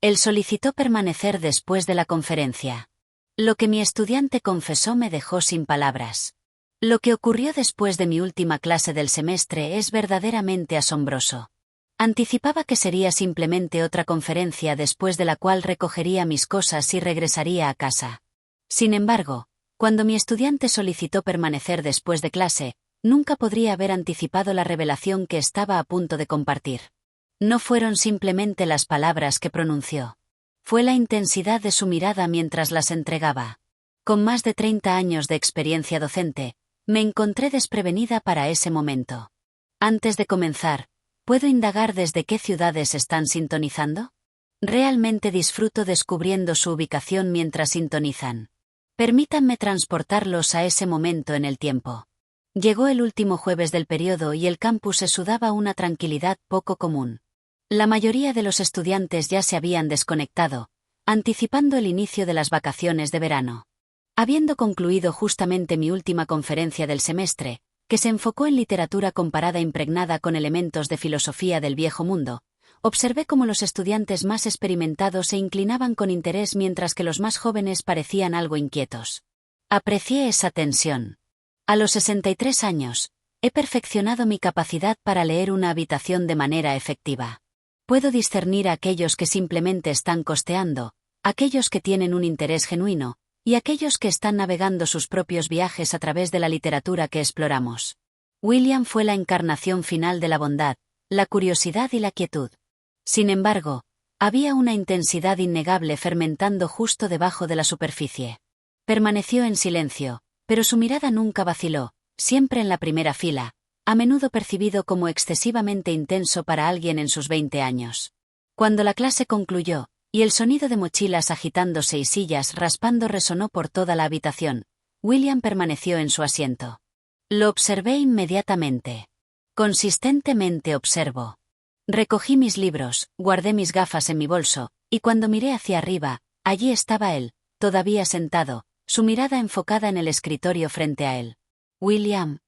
Él solicitó permanecer después de la conferencia. Lo que mi estudiante confesó me dejó sin palabras. Lo que ocurrió después de mi última clase del semestre es verdaderamente asombroso. Anticipaba que sería simplemente otra conferencia después de la cual recogería mis cosas y regresaría a casa. Sin embargo, cuando mi estudiante solicitó permanecer después de clase, nunca podría haber anticipado la revelación que estaba a punto de compartir. No fueron simplemente las palabras que pronunció. Fue la intensidad de su mirada mientras las entregaba. Con más de 30 años de experiencia docente, me encontré desprevenida para ese momento. Antes de comenzar, ¿puedo indagar desde qué ciudades están sintonizando? Realmente disfruto descubriendo su ubicación mientras sintonizan. Permítanme transportarlos a ese momento en el tiempo. Llegó el último jueves del periodo y el campus exudaba una tranquilidad poco común. La mayoría de los estudiantes ya se habían desconectado, anticipando el inicio de las vacaciones de verano. Habiendo concluido justamente mi última conferencia del semestre, que se enfocó en literatura comparada impregnada con elementos de filosofía del viejo mundo, observé cómo los estudiantes más experimentados se inclinaban con interés mientras que los más jóvenes parecían algo inquietos. Aprecié esa tensión. A los 63 años, he perfeccionado mi capacidad para leer una habitación de manera efectiva. Puedo discernir a aquellos que simplemente están costeando, aquellos que tienen un interés genuino, y aquellos que están navegando sus propios viajes a través de la literatura que exploramos. William fue la encarnación final de la bondad, la curiosidad y la quietud. Sin embargo, había una intensidad innegable fermentando justo debajo de la superficie. Permaneció en silencio, pero su mirada nunca vaciló, siempre en la primera fila, a menudo percibido como excesivamente intenso para alguien en sus 20 años. Cuando la clase concluyó, y el sonido de mochilas agitándose y sillas raspando resonó por toda la habitación, William permaneció en su asiento. Lo observé inmediatamente. Consistentemente observo. Recogí mis libros, guardé mis gafas en mi bolso, y cuando miré hacia arriba, allí estaba él, todavía sentado, su mirada enfocada en el escritorio frente a él. William.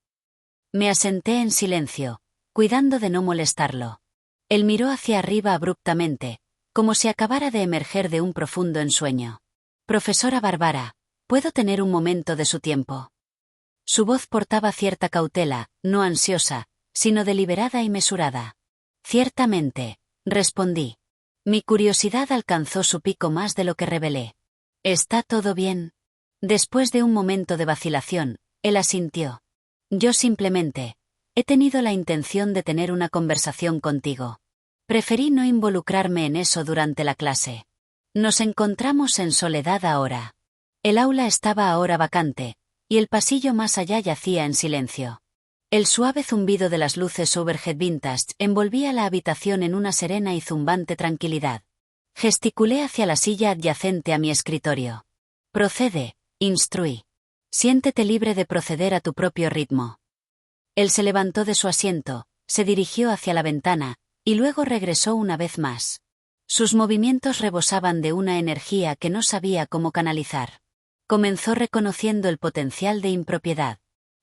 Me asenté en silencio, cuidando de no molestarlo. Él miró hacia arriba abruptamente, como si acabara de emerger de un profundo ensueño. Profesora Barbara, ¿puedo tener un momento de su tiempo? Su voz portaba cierta cautela, no ansiosa, sino deliberada y mesurada. Ciertamente, respondí. Mi curiosidad alcanzó su pico más de lo que revelé. ¿Está todo bien? Después de un momento de vacilación, él asintió. Yo simplemente, he tenido la intención de tener una conversación contigo. Preferí no involucrarme en eso durante la clase. Nos encontramos en soledad ahora. El aula estaba ahora vacante, y el pasillo más allá yacía en silencio. El suave zumbido de las luces overhead vintage envolvía la habitación en una serena y zumbante tranquilidad. Gesticulé hacia la silla adyacente a mi escritorio. Procede, instruí. Siéntete libre de proceder a tu propio ritmo. Él se levantó de su asiento, se dirigió hacia la ventana, y luego regresó una vez más. Sus movimientos rebosaban de una energía que no sabía cómo canalizar. Comenzó reconociendo el potencial de impropiedad.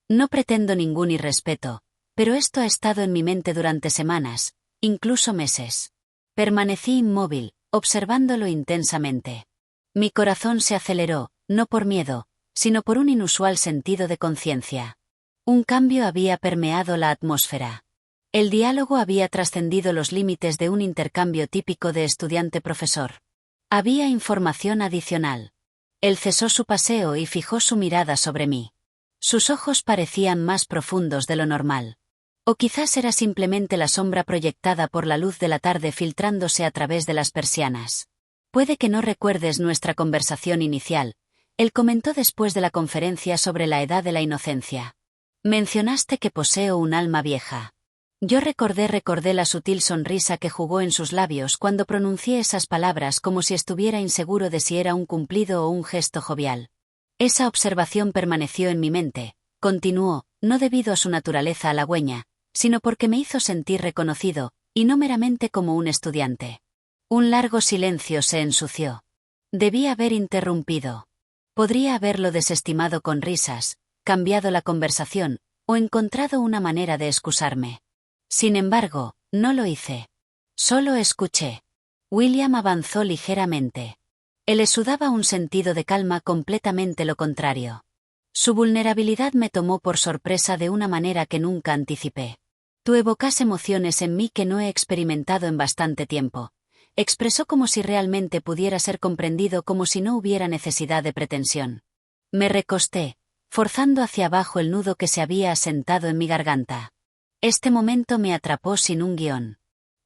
No pretendo ningún irrespeto, pero esto ha estado en mi mente durante semanas, incluso meses. Permanecí inmóvil, observándolo intensamente. Mi corazón se aceleró, no por miedo, sino por un inusual sentido de conciencia. Un cambio había permeado la atmósfera. El diálogo había trascendido los límites de un intercambio típico de estudiante-profesor. Había información adicional. Él cesó su paseo y fijó su mirada sobre mí. Sus ojos parecían más profundos de lo normal. O quizás era simplemente la sombra proyectada por la luz de la tarde filtrándose a través de las persianas. Puede que no recuerdes nuestra conversación inicial, él comentó después de la conferencia sobre la edad de la inocencia. Mencionaste que poseo un alma vieja. Yo recordé la sutil sonrisa que jugó en sus labios cuando pronuncié esas palabras como si estuviera inseguro de si era un cumplido o un gesto jovial. Esa observación permaneció en mi mente, continuó, no debido a su naturaleza halagüeña, sino porque me hizo sentir reconocido, y no meramente como un estudiante. Un largo silencio se ensució. Debí haber interrumpido. Podría haberlo desestimado con risas, cambiado la conversación, o encontrado una manera de excusarme. Sin embargo, no lo hice. Solo escuché. William avanzó ligeramente. Él exudaba un sentido de calma completamente lo contrario. Su vulnerabilidad me tomó por sorpresa de una manera que nunca anticipé. Tú evocas emociones en mí que no he experimentado en bastante tiempo. Expresó como si realmente pudiera ser comprendido, como si no hubiera necesidad de pretensión. Me recosté, forzando hacia abajo el nudo que se había asentado en mi garganta. Este momento me atrapó sin un guión.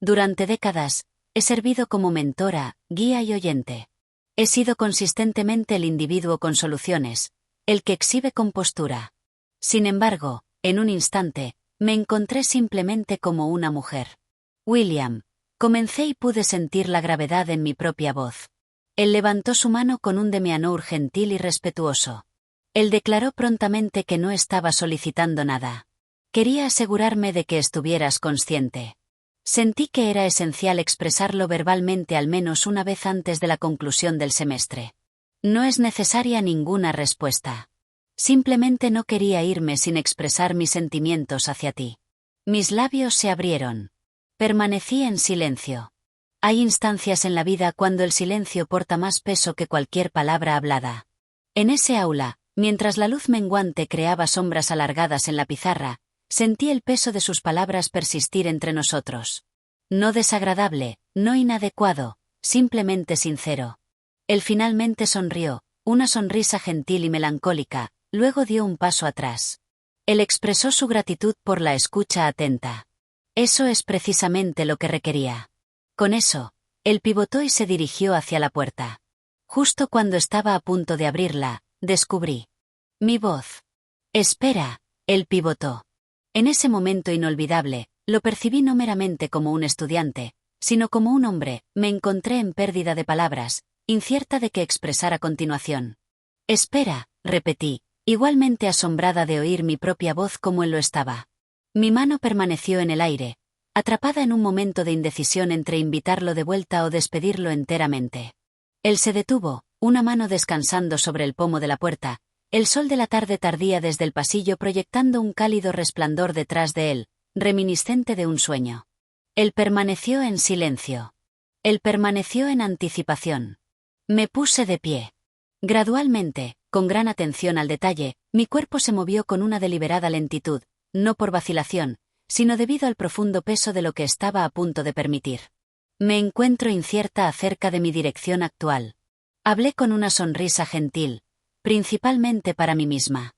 Durante décadas, he servido como mentora, guía y oyente. He sido consistentemente el individuo con soluciones, el que exhibe compostura. Sin embargo, en un instante, me encontré simplemente como una mujer. William, comencé y pude sentir la gravedad en mi propia voz. Él levantó su mano con un demianur gentil y respetuoso. Él declaró prontamente que no estaba solicitando nada. Quería asegurarme de que estuvieras consciente. Sentí que era esencial expresarlo verbalmente al menos una vez antes de la conclusión del semestre. No es necesaria ninguna respuesta. Simplemente no quería irme sin expresar mis sentimientos hacia ti. Mis labios se abrieron. Permanecí en silencio. Hay instancias en la vida cuando el silencio porta más peso que cualquier palabra hablada. En ese aula, mientras la luz menguante creaba sombras alargadas en la pizarra, sentí el peso de sus palabras persistir entre nosotros. No desagradable, no inadecuado, simplemente sincero. Él finalmente sonrió, una sonrisa gentil y melancólica, luego dio un paso atrás. Él expresó su gratitud por la escucha atenta. Eso es precisamente lo que requería. Con eso, él pivotó y se dirigió hacia la puerta. Justo cuando estaba a punto de abrirla, descubrí mi voz. Espera, él pivotó. En ese momento inolvidable, lo percibí no meramente como un estudiante, sino como un hombre. Me encontré en pérdida de palabras, incierta de qué expresar a continuación. Espera, repetí, igualmente asombrada de oír mi propia voz como él lo estaba. Mi mano permaneció en el aire, atrapada en un momento de indecisión entre invitarlo de vuelta o despedirlo enteramente. Él se detuvo, una mano descansando sobre el pomo de la puerta, el sol de la tarde tardía desde el pasillo proyectando un cálido resplandor detrás de él, reminiscente de un sueño. Él permaneció en silencio. Él permaneció en anticipación. Me puse de pie. Gradualmente, con gran atención al detalle, mi cuerpo se movió con una deliberada lentitud, no por vacilación, sino debido al profundo peso de lo que estaba a punto de permitir. Me encuentro incierta acerca de mi dirección actual. Hablé con una sonrisa gentil, principalmente para mí misma.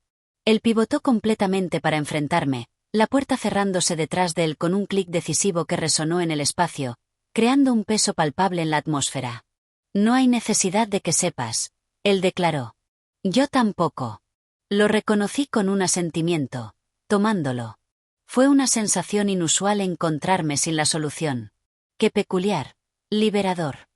Él pivotó completamente para enfrentarme, la puerta cerrándose detrás de él con un clic decisivo que resonó en el espacio, creando un peso palpable en la atmósfera. No hay necesidad de que sepas, él declaró. Yo tampoco. Lo reconocí con un asentimiento, tomándolo. Fue una sensación inusual encontrarme sin la solución. Qué peculiar, liberador.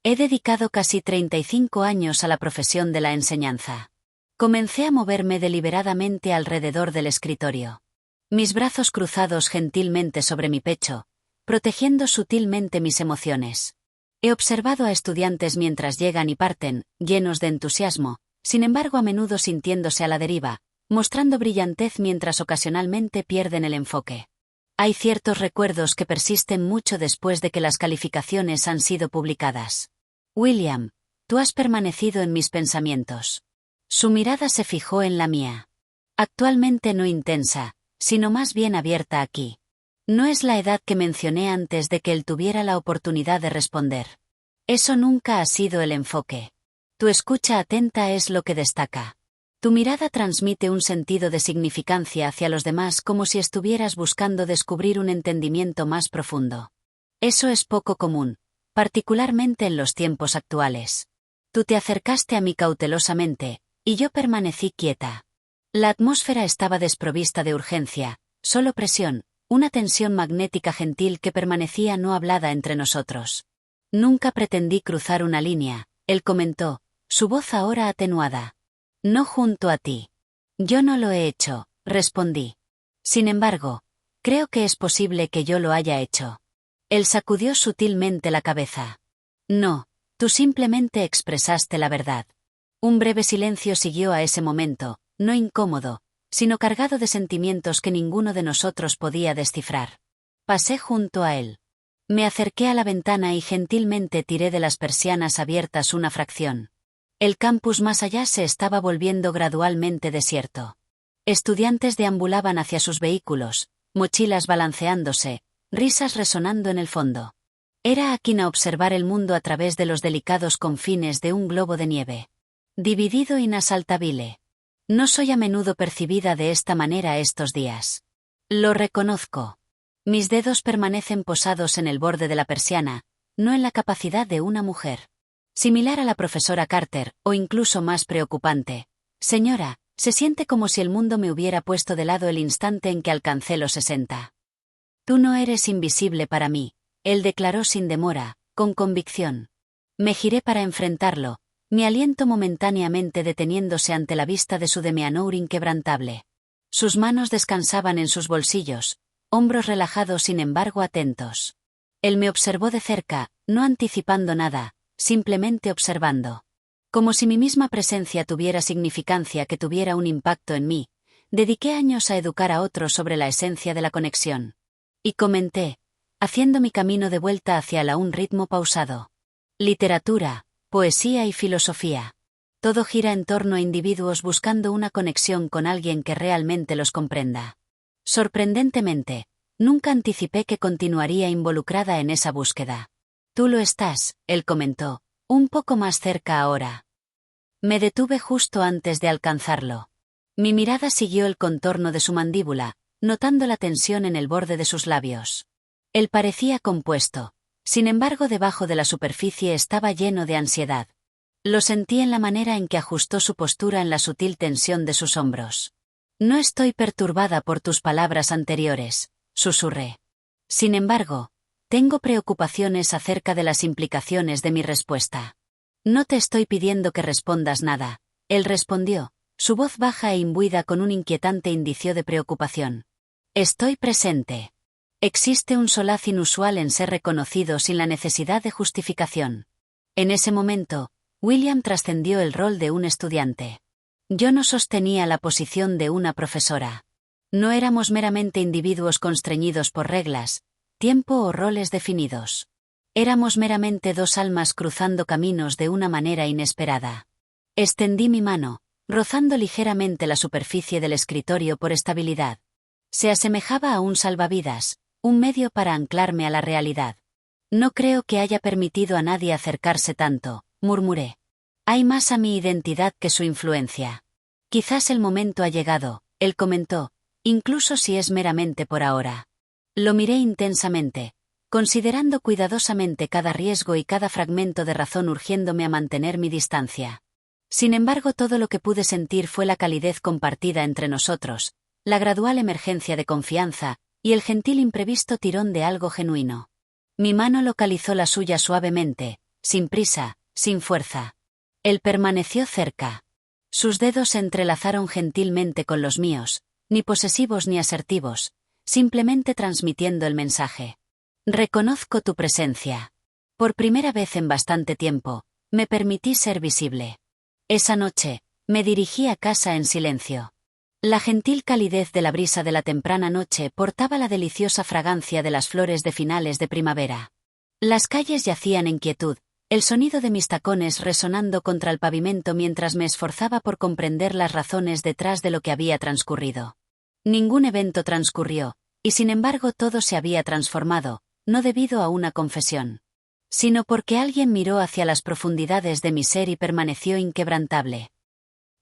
He dedicado casi 35 años a la profesión de la enseñanza. Comencé a moverme deliberadamente alrededor del escritorio. Mis brazos cruzados gentilmente sobre mi pecho, protegiendo sutilmente mis emociones. He observado a estudiantes mientras llegan y parten, llenos de entusiasmo, sin embargo a menudo sintiéndose a la deriva, mostrando brillantez mientras ocasionalmente pierden el enfoque. Hay ciertos recuerdos que persisten mucho después de que las calificaciones han sido publicadas. William, tú has permanecido en mis pensamientos. Su mirada se fijó en la mía. Actualmente no intensa, sino más bien abierta aquí. No es la edad que mencioné antes de que él tuviera la oportunidad de responder. Eso nunca ha sido el enfoque. Tu escucha atenta es lo que destaca. Tu mirada transmite un sentido de significancia hacia los demás como si estuvieras buscando descubrir un entendimiento más profundo. Eso es poco común, particularmente en los tiempos actuales. Tú te acercaste a mí cautelosamente, y yo permanecí quieta. La atmósfera estaba desprovista de urgencia, solo presión, una tensión magnética gentil que permanecía no hablada entre nosotros. Nunca pretendí cruzar una línea, él comentó, su voz ahora atenuada. No junto a ti. Yo no lo he hecho, respondí. Sin embargo, creo que es posible que yo lo haya hecho. Él sacudió sutilmente la cabeza. No, tú simplemente expresaste la verdad. Un breve silencio siguió a ese momento, no incómodo, sino cargado de sentimientos que ninguno de nosotros podía descifrar. Pasé junto a él. Me acerqué a la ventana y gentilmente tiré de las persianas abiertas una fracción. El campus más allá se estaba volviendo gradualmente desierto. Estudiantes deambulaban hacia sus vehículos, mochilas balanceándose, risas resonando en el fondo. Era aquina observar el mundo a través de los delicados confines de un globo de nieve. Dividido inasaltabile. No soy a menudo percibida de esta manera estos días. Lo reconozco. Mis dedos permanecen posados en el borde de la persiana, no en la capacidad de una mujer. Similar a la profesora Carter, o incluso más preocupante. Señora, se siente como si el mundo me hubiera puesto de lado el instante en que alcancé los 60. Tú no eres invisible para mí, él declaró sin demora, con convicción. Me giré para enfrentarlo, mi aliento momentáneamente deteniéndose ante la vista de su demi-amour inquebrantable. Sus manos descansaban en sus bolsillos, hombros relajados sin embargo atentos. Él me observó de cerca, no anticipando nada, simplemente observando. Como si mi misma presencia tuviera significancia que tuviera un impacto en mí, dediqué años a educar a otros sobre la esencia de la conexión. Y comenté, haciendo mi camino de vuelta hacia un ritmo pausado. Literatura, poesía y filosofía. Todo gira en torno a individuos buscando una conexión con alguien que realmente los comprenda. Sorprendentemente, nunca anticipé que continuaría involucrada en esa búsqueda. Tú lo estás, él comentó, un poco más cerca ahora. Me detuve justo antes de alcanzarlo. Mi mirada siguió el contorno de su mandíbula, notando la tensión en el borde de sus labios. Él parecía compuesto, sin embargo debajo de la superficie estaba lleno de ansiedad. Lo sentí en la manera en que ajustó su postura en la sutil tensión de sus hombros. No estoy perturbada por tus palabras anteriores, susurré. Sin embargo, tengo preocupaciones acerca de las implicaciones de mi respuesta. No te estoy pidiendo que respondas nada, él respondió, su voz baja e imbuida con un inquietante indicio de preocupación. Estoy presente. Existe un solaz inusual en ser reconocido sin la necesidad de justificación. En ese momento, William trascendió el rol de un estudiante. Yo no sostenía la posición de una profesora. No éramos meramente individuos constreñidos por reglas, tiempo o roles definidos. Éramos meramente dos almas cruzando caminos de una manera inesperada. Extendí mi mano, rozando ligeramente la superficie del escritorio por estabilidad. Se asemejaba a un salvavidas, un medio para anclarme a la realidad. No creo que haya permitido a nadie acercarse tanto, murmuré. Hay más a mi identidad que su influencia. Quizás el momento ha llegado, él comentó, incluso si es meramente por ahora. Lo miré intensamente, considerando cuidadosamente cada riesgo y cada fragmento de razón urgiéndome a mantener mi distancia. Sin embargo, todo lo que pude sentir fue la calidez compartida entre nosotros, la gradual emergencia de confianza, y el gentil imprevisto tirón de algo genuino. Mi mano localizó la suya suavemente, sin prisa, sin fuerza. Él permaneció cerca. Sus dedos se entrelazaron gentilmente con los míos, ni posesivos ni asertivos, simplemente transmitiendo el mensaje. Reconozco tu presencia. Por primera vez en bastante tiempo, me permití ser visible. Esa noche, me dirigí a casa en silencio. La gentil calidez de la brisa de la temprana noche portaba la deliciosa fragancia de las flores de finales de primavera. Las calles yacían en quietud, el sonido de mis tacones resonando contra el pavimento mientras me esforzaba por comprender las razones detrás de lo que había transcurrido. Ningún evento transcurrió, y sin embargo todo se había transformado, no debido a una confesión, sino porque alguien miró hacia las profundidades de mi ser y permaneció inquebrantable.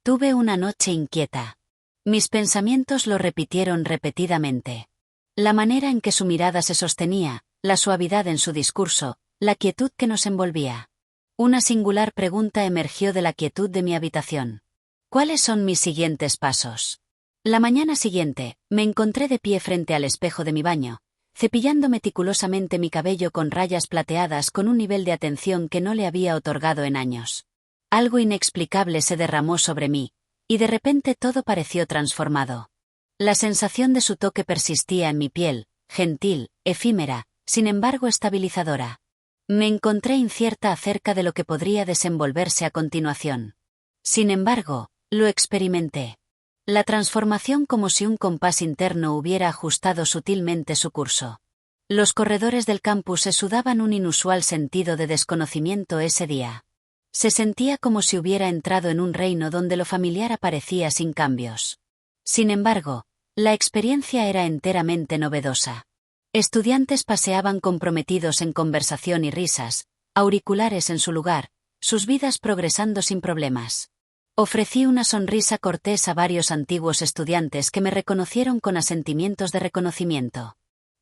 Tuve una noche inquieta. Mis pensamientos lo repitieron repetidamente. La manera en que su mirada se sostenía, la suavidad en su discurso, la quietud que nos envolvía. Una singular pregunta emergió de la quietud de mi habitación. ¿Cuáles son mis siguientes pasos? La mañana siguiente, me encontré de pie frente al espejo de mi baño, cepillando meticulosamente mi cabello con rayas plateadas con un nivel de atención que no le había otorgado en años. Algo inexplicable se derramó sobre mí, y de repente todo pareció transformado. La sensación de su toque persistía en mi piel, gentil, efímera, sin embargo estabilizadora. Me encontré incierta acerca de lo que podría desenvolverse a continuación. Sin embargo, lo experimenté. La transformación como si un compás interno hubiera ajustado sutilmente su curso. Los corredores del campus exudaban un inusual sentido de desconocimiento ese día. Se sentía como si hubiera entrado en un reino donde lo familiar aparecía sin cambios. Sin embargo, la experiencia era enteramente novedosa. Estudiantes paseaban comprometidos en conversación y risas, auriculares en su lugar, sus vidas progresando sin problemas. Ofrecí una sonrisa cortés a varios antiguos estudiantes que me reconocieron con asentimientos de reconocimiento.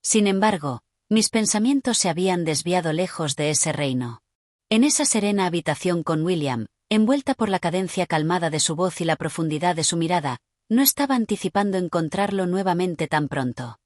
Sin embargo, mis pensamientos se habían desviado lejos de ese reino. En esa serena habitación con William, envuelta por la cadencia calmada de su voz y la profundidad de su mirada, no estaba anticipando encontrarlo nuevamente tan pronto.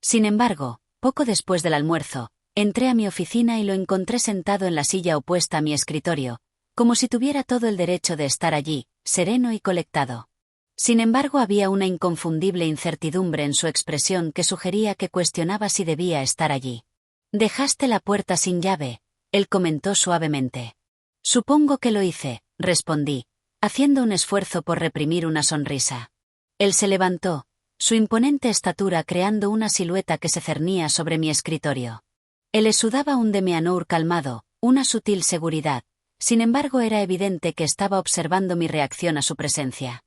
Sin embargo, poco después del almuerzo, entré a mi oficina y lo encontré sentado en la silla opuesta a mi escritorio, como si tuviera todo el derecho de estar allí, sereno y colectado. Sin embargo, había una inconfundible incertidumbre en su expresión que sugería que cuestionaba si debía estar allí. «Dejaste la puerta sin llave», él comentó suavemente. «Supongo que lo hice», respondí, haciendo un esfuerzo por reprimir una sonrisa. Él se levantó, su imponente estatura creando una silueta que se cernía sobre mi escritorio. Él exudaba un demi-amour calmado, una sutil seguridad. Sin embargo, era evidente que estaba observando mi reacción a su presencia.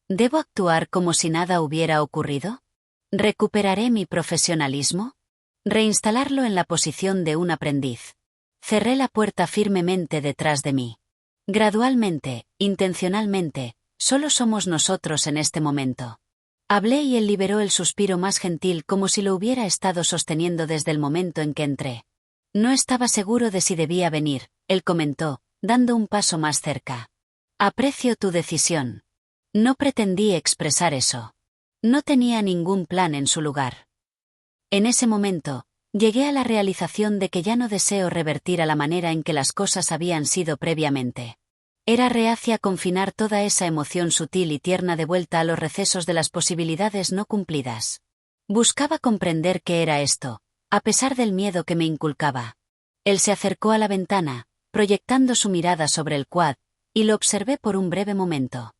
¿Debo actuar como si nada hubiera ocurrido? ¿Recuperaré mi profesionalismo? ¿Reinstalarlo en la posición de un aprendiz? Cerré la puerta firmemente detrás de mí. Gradualmente, intencionalmente, solo somos nosotros en este momento. Hablé y él liberó el suspiro más gentil como si lo hubiera estado sosteniendo desde el momento en que entré. No estaba seguro de si debía venir, él comentó, dando un paso más cerca. Aprecio tu decisión. No pretendí expresar eso. No tenía ningún plan en su lugar. En ese momento, llegué a la realización de que ya no deseo revertir a la manera en que las cosas habían sido previamente. Era reacia a confinar toda esa emoción sutil y tierna de vuelta a los recesos de las posibilidades no cumplidas. Buscaba comprender qué era esto, a pesar del miedo que me inculcaba. Él se acercó a la ventana, proyectando su mirada sobre el quad, y lo observé por un breve momento.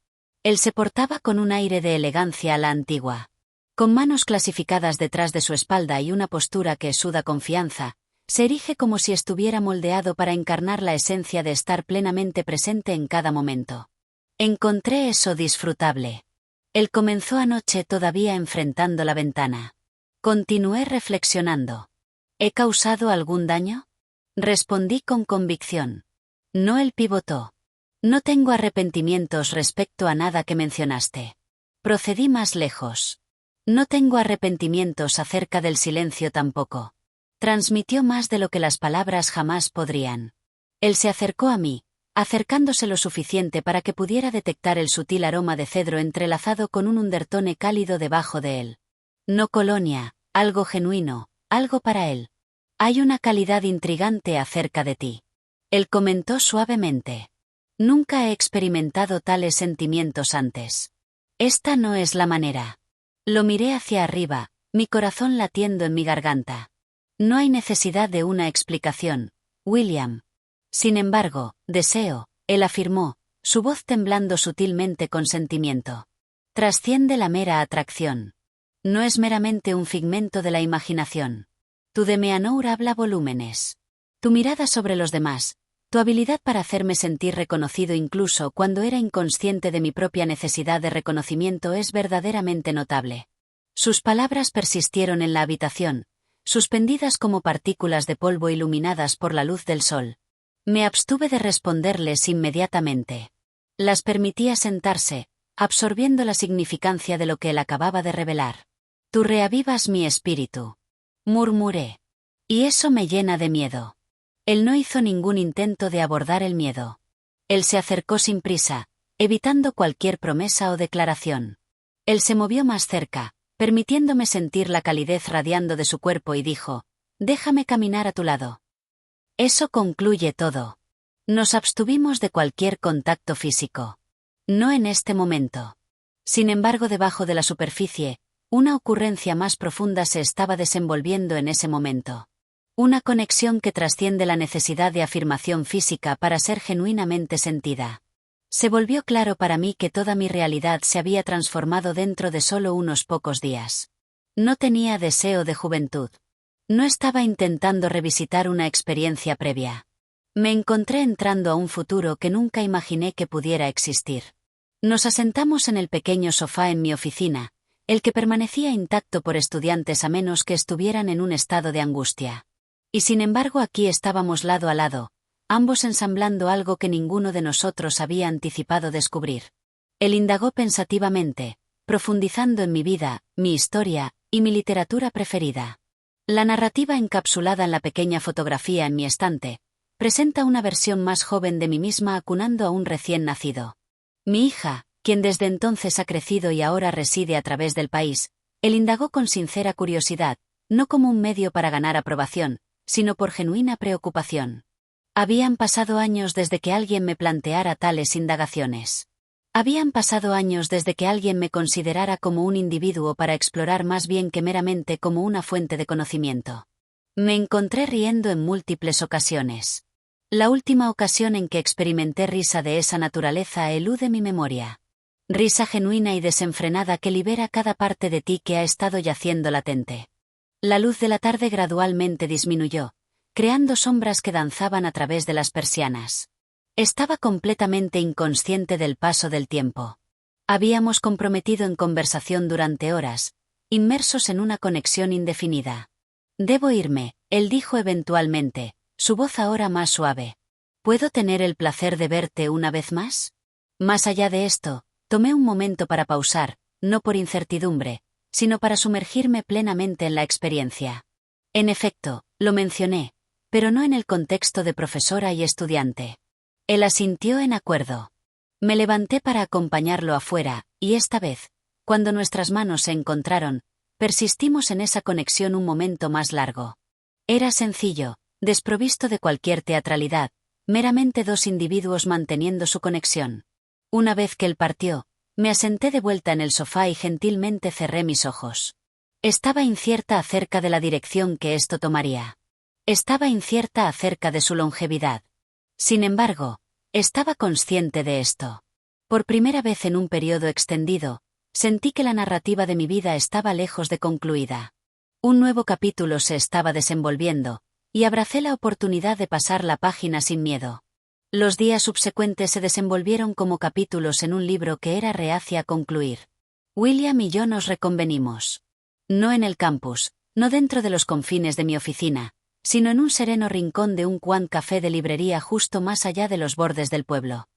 Él se portaba con un aire de elegancia a la antigua. Con manos clasificadas detrás de su espalda y una postura que exuda confianza, se erige como si estuviera moldeado para encarnar la esencia de estar plenamente presente en cada momento. Encontré eso disfrutable. Él comenzó anoche todavía enfrentando la ventana. Continué reflexionando. ¿He causado algún daño? Respondí con convicción. No, él pivotó. No tengo arrepentimientos respecto a nada que mencionaste. Procedí más lejos. No tengo arrepentimientos acerca del silencio tampoco. Transmitió más de lo que las palabras jamás podrían. Él se acercó a mí, acercándose lo suficiente para que pudiera detectar el sutil aroma de cedro entrelazado con un undertone cálido debajo de él. No colonia, algo genuino, algo para él. Hay una calidad intrigante acerca de ti. Él comentó suavemente. Nunca he experimentado tales sentimientos antes. Esta no es la manera. Lo miré hacia arriba, mi corazón latiendo en mi garganta. No hay necesidad de una explicación, William. Sin embargo, deseo, él afirmó, su voz temblando sutilmente con sentimiento. Trasciende la mera atracción. No es meramente un figmento de la imaginación. Tu demi-amour habla volúmenes. Tu mirada sobre los demás, tu habilidad para hacerme sentir reconocido incluso cuando era inconsciente de mi propia necesidad de reconocimiento es verdaderamente notable. Sus palabras persistieron en la habitación, suspendidas como partículas de polvo iluminadas por la luz del sol. Me abstuve de responderles inmediatamente. Las permitía sentarse, absorbiendo la significancia de lo que él acababa de revelar. Tú reavivas mi espíritu. Murmuré. Y eso me llena de miedo. Él no hizo ningún intento de abordar el miedo. Él se acercó sin prisa, evitando cualquier promesa o declaración. Él se movió más cerca, permitiéndome sentir la calidez radiando de su cuerpo y dijo, «Déjame caminar a tu lado». Eso concluye todo. Nos abstuvimos de cualquier contacto físico. No en este momento. Sin embargo, debajo de la superficie, una ocurrencia más profunda se estaba desenvolviendo en ese momento. Una conexión que trasciende la necesidad de afirmación física para ser genuinamente sentida. Se volvió claro para mí que toda mi realidad se había transformado dentro de solo unos pocos días. No tenía deseo de juventud. No estaba intentando revisitar una experiencia previa. Me encontré entrando a un futuro que nunca imaginé que pudiera existir. Nos asentamos en el pequeño sofá en mi oficina, el que permanecía intacto por estudiantes a menos que estuvieran en un estado de angustia. Y sin embargo aquí estábamos lado a lado, ambos ensamblando algo que ninguno de nosotros había anticipado descubrir. Él indagó pensativamente, profundizando en mi vida, mi historia y mi literatura preferida. La narrativa encapsulada en la pequeña fotografía en mi estante presenta una versión más joven de mí misma acunando a un recién nacido. Mi hija, quien desde entonces ha crecido y ahora reside a través del país, él indagó con sincera curiosidad, no como un medio para ganar aprobación, sino por genuina preocupación. Habían pasado años desde que alguien me planteara tales indagaciones. Habían pasado años desde que alguien me considerara como un individuo para explorar más bien que meramente como una fuente de conocimiento. Me encontré riendo en múltiples ocasiones. La última ocasión en que experimenté risa de esa naturaleza elude mi memoria. Risa genuina y desenfrenada que libera cada parte de ti que ha estado yaciendo latente. La luz de la tarde gradualmente disminuyó, creando sombras que danzaban a través de las persianas. Estaba completamente inconsciente del paso del tiempo. Habíamos comprometido en conversación durante horas, inmersos en una conexión indefinida. Debo irme, él dijo eventualmente, su voz ahora más suave. ¿Puedo tener el placer de verte una vez más? Más allá de esto, tomé un momento para pausar, no por incertidumbre, sino para sumergirme plenamente en la experiencia. En efecto, lo mencioné, pero no en el contexto de profesora y estudiante. Él asintió en acuerdo. Me levanté para acompañarlo afuera, y esta vez, cuando nuestras manos se encontraron, persistimos en esa conexión un momento más largo. Era sencillo, desprovisto de cualquier teatralidad, meramente dos individuos manteniendo su conexión. Una vez que él partió, me asenté de vuelta en el sofá y gentilmente cerré mis ojos. Estaba incierta acerca de la dirección que esto tomaría. Estaba incierta acerca de su longevidad. Sin embargo, estaba consciente de esto. Por primera vez en un periodo extendido, sentí que la narrativa de mi vida estaba lejos de concluida. Un nuevo capítulo se estaba desenvolviendo, y abracé la oportunidad de pasar la página sin miedo. Los días subsecuentes se desenvolvieron como capítulos en un libro que era reacia a concluir. William y yo nos reconvenimos. No en el campus, no dentro de los confines de mi oficina, sino en un sereno rincón de un Quant Café de librería justo más allá de los bordes del pueblo.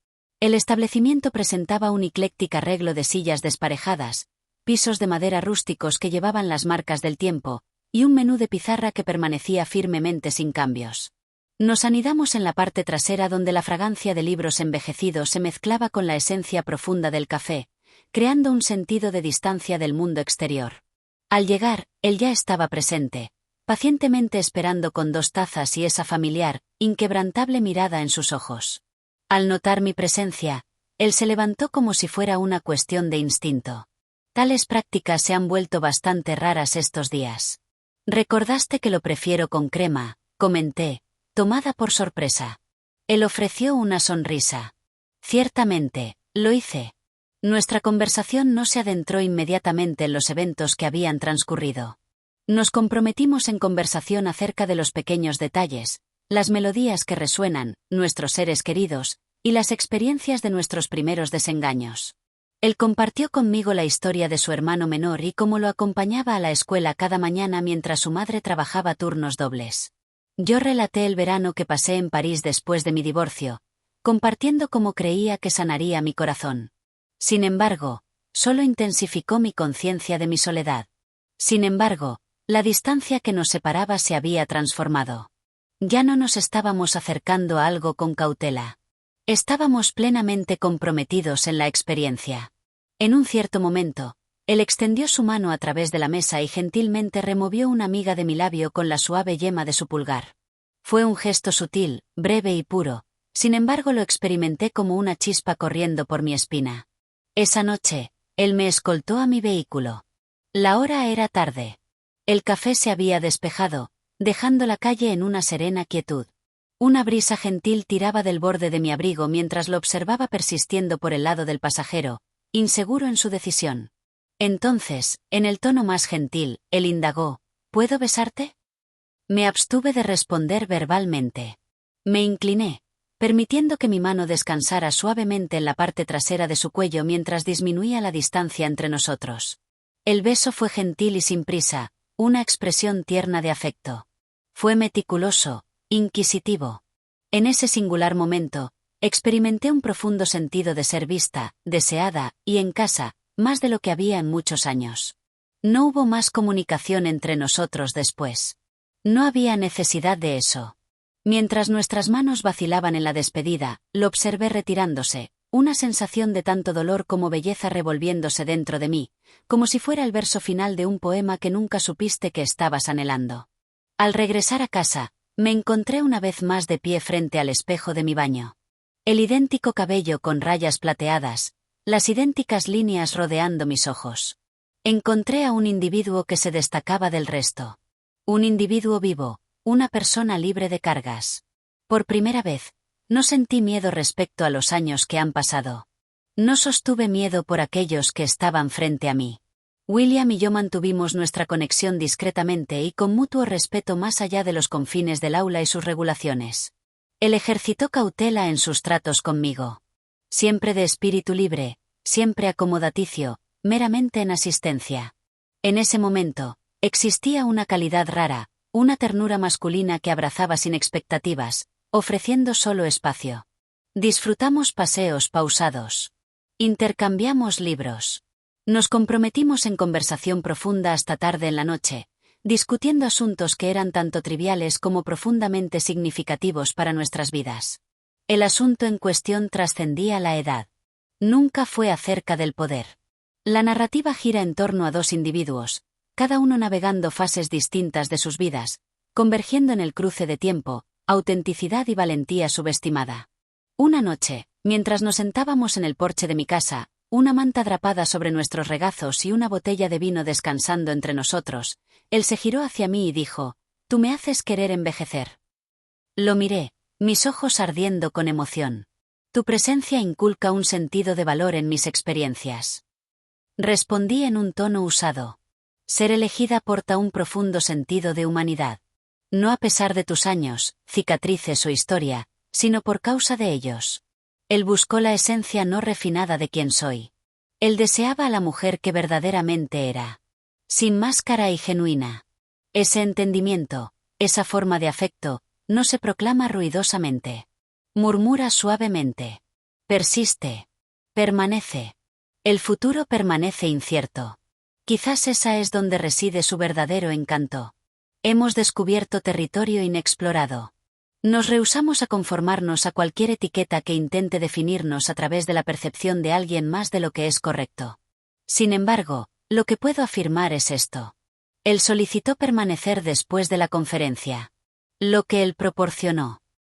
El establecimiento presentaba un ecléctico arreglo de sillas desparejadas, pisos de madera rústicos que llevaban las marcas del tiempo, y un menú de pizarra que permanecía firmemente sin cambios. Nos anidamos en la parte trasera donde la fragancia de libros envejecidos se mezclaba con la esencia profunda del café, creando un sentido de distancia del mundo exterior. Al llegar, él ya estaba presente, pacientemente esperando con 2 tazas y esa familiar, inquebrantable mirada en sus ojos. Al notar mi presencia, él se levantó como si fuera una cuestión de instinto. Tales prácticas se han vuelto bastante raras estos días. «Recordaste que lo prefiero con crema», comenté, tomada por sorpresa. Él ofreció una sonrisa. Ciertamente, lo hice. Nuestra conversación no se adentró inmediatamente en los eventos que habían transcurrido. Nos comprometimos en conversación acerca de los pequeños detalles, las melodías que resuenan, nuestros seres queridos, y las experiencias de nuestros primeros desengaños. Él compartió conmigo la historia de su hermano menor y cómo lo acompañaba a la escuela cada mañana mientras su madre trabajaba turnos dobles. Yo relaté el verano que pasé en París después de mi divorcio, compartiendo cómo creía que sanaría mi corazón. Sin embargo, solo intensificó mi conciencia de mi soledad. Sin embargo, la distancia que nos separaba se había transformado. Ya no nos estábamos acercando a algo con cautela. Estábamos plenamente comprometidos en la experiencia. En un cierto momento, él extendió su mano a través de la mesa y gentilmente removió una miga de mi labio con la suave yema de su pulgar. Fue un gesto sutil, breve y puro, sin embargo lo experimenté como una chispa corriendo por mi espina. Esa noche, él me escoltó a mi vehículo. La hora era tarde. El café se había despejado, dejando la calle en una serena quietud. Una brisa gentil tiraba del borde de mi abrigo mientras lo observaba persistiendo por el lado del pasajero, inseguro en su decisión. Entonces, en el tono más gentil, él indagó, ¿puedo besarte? Me abstuve de responder verbalmente. Me incliné, permitiendo que mi mano descansara suavemente en la parte trasera de su cuello mientras disminuía la distancia entre nosotros. El beso fue gentil y sin prisa, una expresión tierna de afecto. Fue meticuloso, inquisitivo. En ese singular momento, experimenté un profundo sentido de ser vista, deseada, y en casa, más de lo que había en muchos años. No hubo más comunicación entre nosotros después. No había necesidad de eso. Mientras nuestras manos vacilaban en la despedida, lo observé retirándose, una sensación de tanto dolor como belleza revolviéndose dentro de mí, como si fuera el verso final de un poema que nunca supiste que estabas anhelando. Al regresar a casa, me encontré una vez más de pie frente al espejo de mi baño. El idéntico cabello con rayas plateadas, las idénticas líneas rodeando mis ojos. Encontré a un individuo que se destacaba del resto. Un individuo vivo, una persona libre de cargas. Por primera vez, no sentí miedo respecto a los años que han pasado. No sostuve miedo por aquellos que estaban frente a mí. William y yo mantuvimos nuestra conexión discretamente y con mutuo respeto más allá de los confines del aula y sus regulaciones. Él ejercitó cautela en sus tratos conmigo. Siempre de espíritu libre, siempre acomodaticio, meramente en asistencia. En ese momento, existía una calidad rara, una ternura masculina que abrazaba sin expectativas, ofreciendo solo espacio. Disfrutamos paseos pausados. Intercambiamos libros. Nos comprometimos en conversación profunda hasta tarde en la noche, discutiendo asuntos que eran tanto triviales como profundamente significativos para nuestras vidas. El asunto en cuestión trascendía la edad. Nunca fue acerca del poder. La narrativa gira en torno a dos individuos, cada uno navegando fases distintas de sus vidas, convergiendo en el cruce de tiempo, autenticidad y valentía subestimada. Una noche, mientras nos sentábamos en el porche de mi casa, una manta drapada sobre nuestros regazos y una botella de vino descansando entre nosotros, él se giró hacia mí y dijo: «Tú me haces querer envejecer». Lo miré, mis ojos ardiendo con emoción. «Tu presencia inculca un sentido de valor en mis experiencias». Respondí en un tono usado. Ser elegida porta un profundo sentido de humanidad. No a pesar de tus años, cicatrices o historia, sino por causa de ellos. Él buscó la esencia no refinada de quien soy. Él deseaba a la mujer que verdaderamente era. Sin máscara y genuina. Ese entendimiento, esa forma de afecto, no se proclama ruidosamente. Murmura suavemente. Persiste. Permanece. El futuro permanece incierto. Quizás esa es donde reside su verdadero encanto. Hemos descubierto territorio inexplorado. Nos rehusamos a conformarnos a cualquier etiqueta que intente definirnos a través de la percepción de alguien más de lo que es correcto. Sin embargo, lo que puedo afirmar es esto. Él solicitó permanecer después de la conferencia. Lo que él proporcionó.